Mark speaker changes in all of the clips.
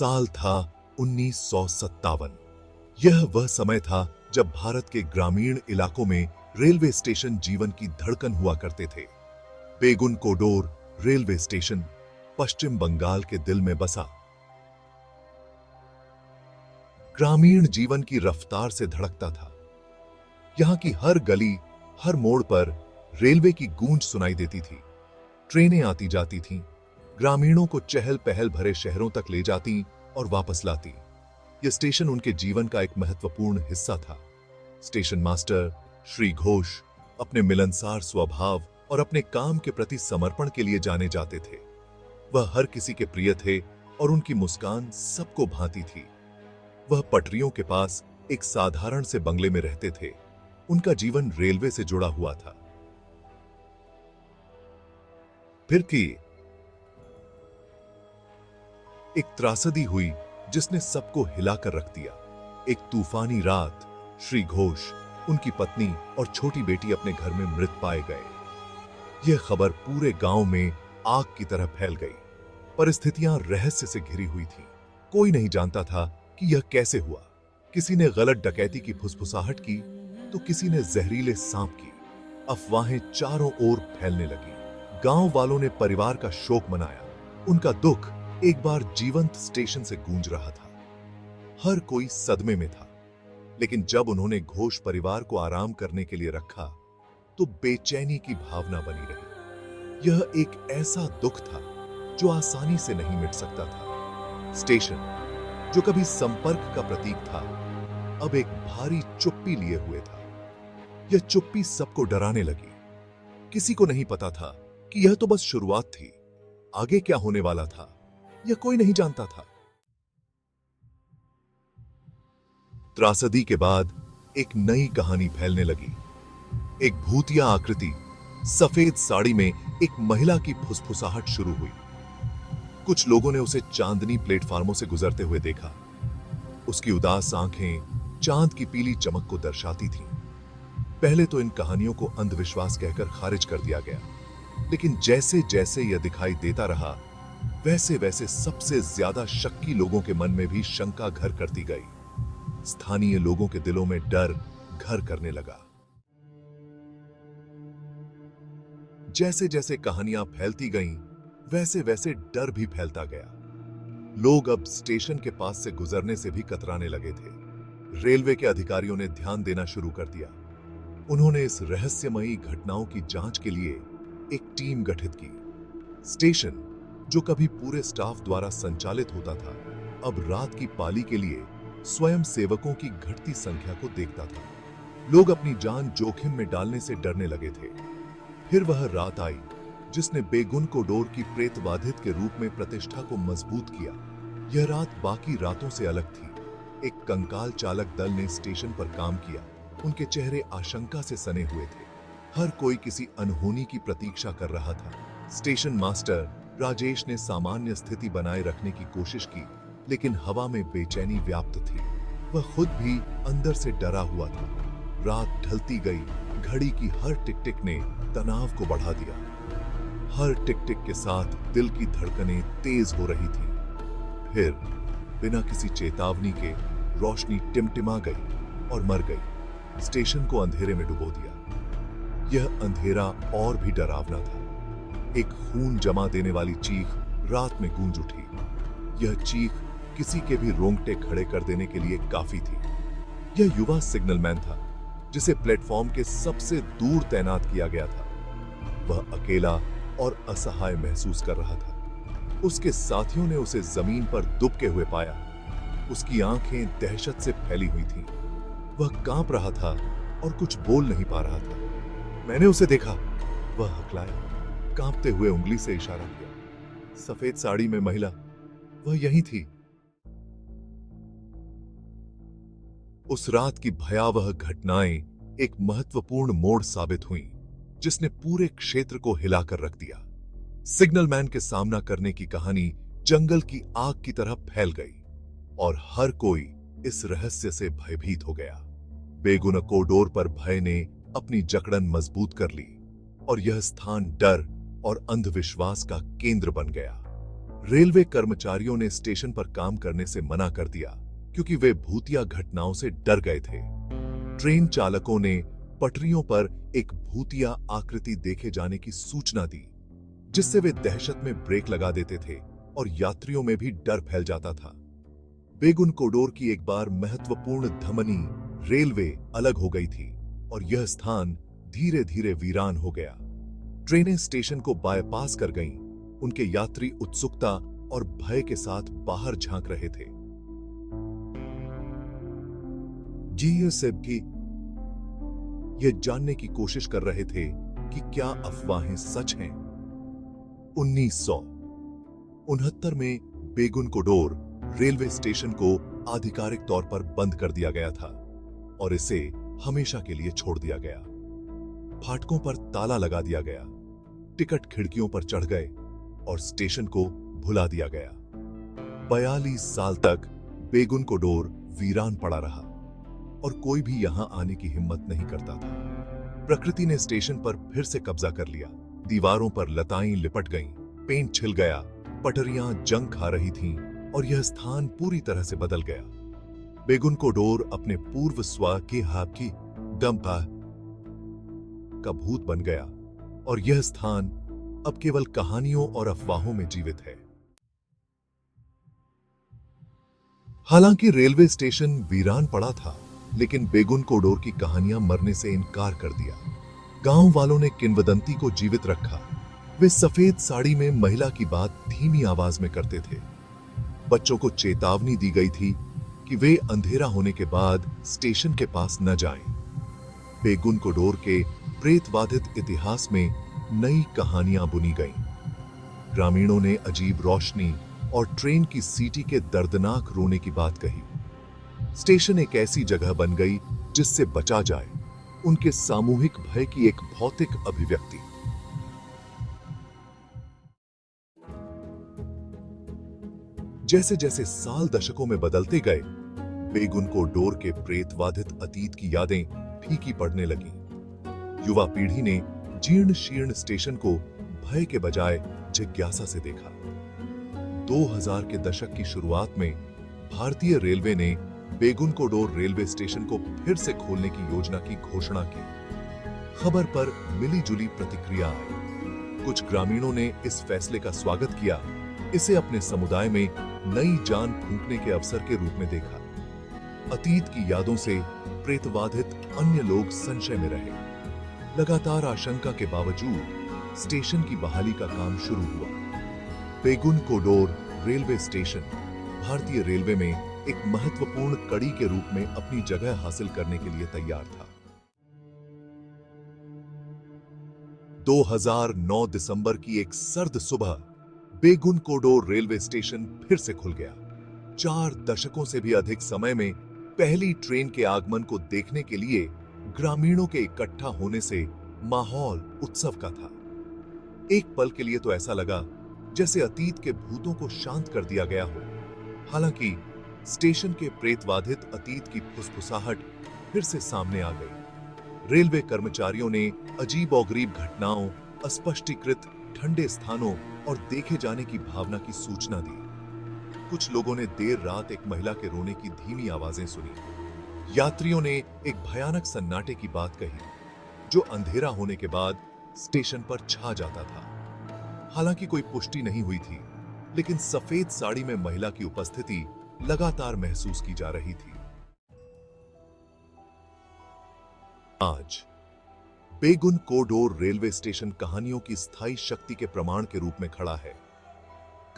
Speaker 1: साल था 1957। यह वह समय था जब भारत के ग्रामीण इलाकों में रेलवे स्टेशन जीवन की धड़कन हुआ करते थे। बेगुन कोडोर रेलवे स्टेशन पश्चिम बंगाल के दिल में बसा ग्रामीण जीवन की रफ्तार से धड़कता था। यहां की हर गली, हर मोड़ पर रेलवे की गूंज सुनाई देती थी। ट्रेनें आती जाती थीं, ग्रामीणों को चहल पहल भरे शहरों तक ले जाती और वापस लाती। यह स्टेशन उनके जीवन का एक महत्वपूर्ण हिस्सा था। स्टेशन मास्टर श्री घोष अपने मिलनसार स्वभाव और अपने काम के प्रति समर्पण के लिए जाने जाते थे। वह हर किसी के प्रिय थे और उनकी मुस्कान सबको भाती थी। वह पटरियों के पास एक साधारण से बंगले में रहते थे। उनका जीवन रेलवे से जुड़ा हुआ था। फिर की एक त्रासदी हुई जिसने सबको हिलाकर रख दिया। एक तूफानी रात श्री घोष, उनकी पत्नी और छोटी बेटी अपने घर में मृत पाए गए। यह खबर पूरे गांव में आग की तरह फैल गई। परिस्थितियां रहस्य से घिरी हुई थी। कोई नहीं जानता था कि यह कैसे हुआ। किसी ने गलत डकैती की फुसफुसाहट की तो किसी ने जहरीले सांप की। अफवाहें चारों ओर फैलने लगी। गांव वालों ने परिवार का शोक मनाया। उनका दुख एक बार जीवंत स्टेशन से गूंज रहा था। हर कोई सदमे में था। लेकिन जब उन्होंने घोष परिवार को आराम करने के लिए रखा तो बेचैनी की भावना बनी रही। यह एक ऐसा दुख था जो आसानी से नहीं मिट सकता था। स्टेशन जो कभी संपर्क का प्रतीक था, अब एक भारी चुप्पी लिए हुए था। यह चुप्पी सबको डराने लगी। किसी को नहीं पता था कि यह तो बस शुरुआत थी। आगे क्या होने वाला था यह कोई नहीं जानता था। त्रासदी के बाद एक नई कहानी फैलने लगी। एक भूतिया आकृति सफेद साड़ी में एक महिला की फुसफुसाहट शुरू हुई। कुछ लोगों ने उसे चांदनी प्लेटफार्मों से गुजरते हुए देखा। उसकी उदास आंखें चांद की पीली चमक को दर्शाती थीं। पहले तो इन कहानियों को अंधविश्वास कहकर खारिज कर दिया गया, लेकिन जैसे जैसे यह दिखाई देता रहा वैसे वैसे सबसे ज्यादा शक्की लोगों के मन में भी शंका घर करती गई। स्थानीय लोगों के दिलों में डर घर करने लगा। जैसे जैसे कहानियां फैलती गईं, वैसे वैसे डर भी फैलता गया। लोग अब स्टेशन के पास से गुजरने से भी कतराने लगे थे। रेलवे के अधिकारियों ने ध्यान देना शुरू कर दिया। उन्होंने इस रहस्यमयी घटनाओं की जांच के लिए एक टीम गठित की। स्टेशन जो कभी पूरे स्टाफ द्वारा संचालित होता था, अब रात की पाली के लिए स्वयं सेवकों की घटती संख्या को देखता था। लोग अपनी जान जोखिम में डालने से डरने लगे थे। फिर वह रात आई जिसने बेगुन कोडोर की प्रेतबाधित के रूप में प्रतिष्ठा को मजबूत किया। यह रात बाकी रातों से अलग थी। एक कंकाल चालक दल ने स्टेशन पर काम किया। उनके चेहरे आशंका से सने हुए थे। हर कोई किसी अनहोनी की प्रतीक्षा कर रहा था। स्टेशन मास्टर राजेश ने सामान्य स्थिति बनाए रखने की कोशिश की, लेकिन हवा में बेचैनी व्याप्त थी। वह खुद भी अंदर से डरा हुआ था। रात ढलती गई। घड़ी की हर टिक टिक ने तनाव को बढ़ा दिया। हर टिक टिक के साथ दिल की धड़कनें तेज हो रही थी। फिर बिना किसी चेतावनी के रोशनी टिमटिमा गई और मर गई। स्टेशन को अंधेरे में डुबो दिया। यह अंधेरा और भी डरावना था। एक खून जमा देने वाली चीख रात में गूंज उठी। यह चीख किसी के भी रोंगटे खड़े कर देने के लिए काफी थी। यह युवा सिग्नलमैन था जिसे प्लेटफॉर्म के सबसे दूर तैनात किया गया था। वह अकेला और असहाय महसूस कर रहा था। उसके साथियों ने उसे जमीन पर दुबके हुए पाया। उसकी आंखें दहशत से फैली हुई थीं। वह कांप रहा था और कुछ बोल नहीं पा रहा था। मैंने उसे देखा, वह हकलाया, कांपते हुए उंगली से इशारा किया। सफेद साड़ी में महिला, वह यही थी। उस रात की भयावह घटनाएं एक महत्वपूर्ण मोड़ साबित हुईं, जिसने पूरे क्षेत्र को हिलाकर रख दिया। सिग्नलमैन के सामना करने की कहानी जंगल की आग की तरह फैल गई और हर कोई इस रहस्य से भयभीत हो गया। बेगुन कोडोर पर भय ने अपनी जकड़न मजबूत कर ली और यह स्थान डर और अंधविश्वास का केंद्र बन गया। रेलवे कर्मचारियों ने स्टेशन पर काम करने से मना कर दिया क्योंकि वे भूतिया घटनाओं से डर गए थे। ट्रेन चालकों ने पटरियों पर एक भूतिया आकृति देखे जाने की सूचना दी, जिससे वे दहशत में ब्रेक लगा देते थे और यात्रियों में भी डर फैल जाता था। बेगुन कोडोर की एक बार महत्वपूर्ण धमनी रेलवे अलग हो गई थी और यह स्थान धीरे धीरे वीरान हो गया। ट्रेनें स्टेशन को बायपास कर गईं। उनके यात्री उत्सुकता और भय के साथ बाहर झांक रहे थे। जीएसएबकी ये जानने की कोशिश कर रहे थे कि क्या अफवाहें सच हैं। 1969 में बेगुन कोडोर रेलवे स्टेशन को आधिकारिक तौर पर बंद कर दिया गया था और इसे हमेशा के लिए छोड़ दिया गया। फाटकों पर ताला लगा दिया गया, टिकट खिड़कियों पर चढ़ गए और स्टेशन को भुला दिया गया। 42 साल तक बेगुन कोडोर वीरान पड़ा रहा और कोई भी यहां आने की हिम्मत नहीं करता था। प्रकृति ने स्टेशन पर फिर से कब्जा कर लिया। दीवारों पर लताएं लिपट गईं, पेंट छिल गया, पटरियां जंग खा रही थीं और यह स्थान पूरी तरह से बदल गया। बेगुन कोडोर अपने पूर्व स्व के हाकी डंपा का भूत बन गया और यह स्थान अब केवल कहानियों और अफवाहों में जीवित है। हालांकि रेलवे स्टेशन वीरान पड़ा था, लेकिन बेगुन कोडोर की कहानियां मरने से इनकार कर दिया। गांव वालों ने किंवदंती को जीवित रखा। वे सफेद साड़ी में महिला की बात धीमी आवाज में करते थे। बच्चों को चेतावनी दी गई थी कि वे अंधेरा होने के बाद स्टेशन के पास न जाएं। बेगुन कोडोर के प्रेतवाधित इतिहास में नई कहानियां बुनी गईं। ग्रामीणों ने अजीब रोशनी और ट्रेन की सीटी के दर्दनाक रोने की बात कही। स्टेशन एक ऐसी जगह बन गई जिससे बचा जाए, उनके सामूहिक भय की एक भौतिक अभिव्यक्ति। जैसे जैसे साल दशकों में बदलते गए, बेगुन कोडोर के प्रेतवाधित अतीत की यादें फीकी पड़ने लगीं। युवा पीढ़ी ने जीर्ण शीर्ण स्टेशन को भय के बजाय जिज्ञासा से देखा। 2000 के दशक की शुरुआत में भारतीय रेलवे ने बेगुन कोडोर रेलवे स्टेशन को फिर से खोलने की योजना की घोषणा की। खबर पर मिली-जुली प्रतिक्रिया आई। कुछ ग्रामीणों ने इस फैसले का स्वागत किया, इसे अपने समुदाय में नई जान फूंकने के अवसर के रूप में देखा। अतीत की यादों से प्रेतवाधित अन्य लोग संशय में रहे। लगातार आशंका के बावजूद स्टेशन की बहाली का काम शुरू हुआ। बेगुन कोडोर रेलवे स्टेशन भारतीय रेलवे में एक महत्वपूर्ण कड़ी के रूप में अपनी जगह हासिल करने के लिए तैयार था। 2009 दिसंबर की एक सर्द सुबह बेगुन कोडोर रेलवे स्टेशन फिर से खुल गया। 4 दशकों से भी अधिक समय में पहली ट्रेन के आगमन को देखने के लिए ग्रामीणों के इकट्ठा होने से माहौल उत्सव का था। एक पल के लिए तो ऐसा लगा जैसे अतीत के भूतों को शांत कर दिया गया हो। हालांकि स्टेशन के प्रेतवाधित अतीत की फुसफुसाहट फिर से सामने आ गई। रेलवे कर्मचारियों ने अजीबोगरीब घटनाओं, अस्पष्टीकृत ठंडे स्थानों और देखे जाने की भावना की सूचना दी। कुछ लोगों ने देर रात एक महिला के रोने की धीमी आवाजें सुनी। यात्रियों ने एक भयानक सन्नाटे की बात कही, जो अंधेरा होने के बाद स्टेशन पर छा जाता था। हालांकि कोई पुष्टि नहीं हुई थी, लेकिन सफेद साड़ी में महिला की उपस्थिति लगातार महसूस की जा रही थी। आज बेगुन कोडोर रेलवे स्टेशन कहानियों की स्थायी शक्ति के प्रमाण के रूप में खड़ा है।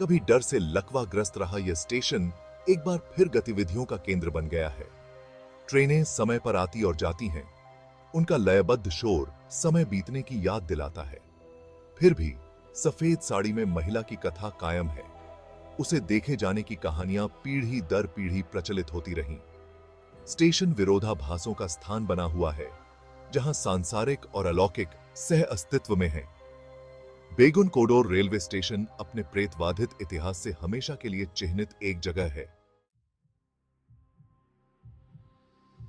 Speaker 1: कभी डर से लकवाग्रस्त रहा यह स्टेशन एक बार फिर गतिविधियों का केंद्र बन गया है। ट्रेनें समय पर आती और जाती हैं। उनका लयबद्ध शोर समय बीतने की याद दिलाता है। फिर भी सफेद साड़ी में महिला की कथा कायम है। उसे देखे जाने की कहानियां पीढ़ी दर पीढ़ी प्रचलित होती रहीं। स्टेशन विरोधाभासों का स्थान बना हुआ है, जहां सांसारिक और अलौकिक सह अस्तित्व में हैं। बेगुन कोडोर रेलवे स्टेशन अपने प्रेतवाधित इतिहास से हमेशा के लिए चिह्नित एक जगह है।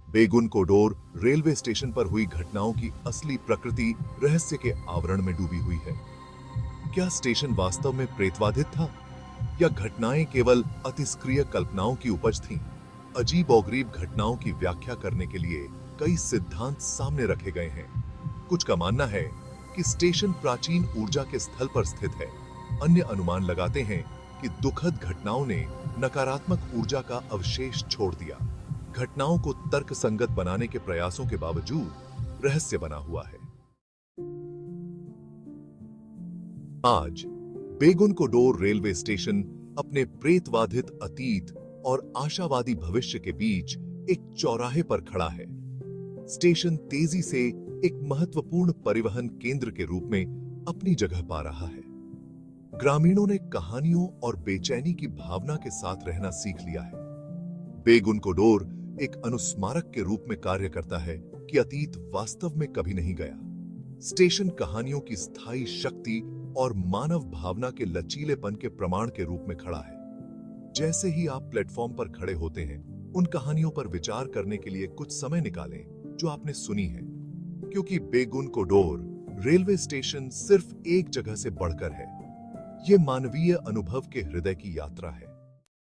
Speaker 1: बेगुन कोडोर रेलवे स्टेशन पर हुई घटनाओं की असली प्रकृति रहस्य के आवरण में डूबी हुई है। क्या स्टेशन वास्तव में प्रेतवाधित था, या घटनाएं केवल अतिस्क्रिय कल्पनाओं की उपज थीं? अजीब-ओ-गरीब घटनाओं की व्याख्या करने के लिए कई सिद्धांत सामने रखे गए हैं। कुछ का मानना है कि स्टेशन प्राचीन ऊर्जा के स्थल पर स्थित है। अन्य अनुमान लगाते हैं कि दुखद घटनाओं ने नकारात्मक ऊर्जा का अवशेष छोड़ दिया। घटनाओं को तर्कसंगत बनाने के प्रयासों के बावजूद रहस्य बना हुआ है। आज बेगुनकोडोर रेलवे स्टेशन अपने प्रेतवाधित अतीत और आशावादी भविष्य के बीच एक चौराहे पर खड़ा है। स्टेशन तेजी से एक महत्वपूर्ण परिवहन केंद्र के रूप में अपनी जगह पा रहा है। ग्रामीणों ने कहानियों और बेचैनी की भावना के साथ रहना सीख लिया है। बेगुनकोडोर एक अनुस्मारक के रूप में कार्य करता है कि अतीत वास्तव में कभी नहीं गया। स्टेशन कहानियों की स्थायी शक्ति और मानव भावना के लचीलेपन के प्रमाण के रूप में खड़ा है। जैसे ही आप प्लेटफॉर्म पर खड़े होते हैं, उन कहानियों पर विचार करने के लिए कुछ समय निकालें जो आपने सुनी है, क्योंकि बेगुनकोडोर रेलवे स्टेशन सिर्फ एक जगह से बढ़कर है। यह मानवीय अनुभव के हृदय की यात्रा है।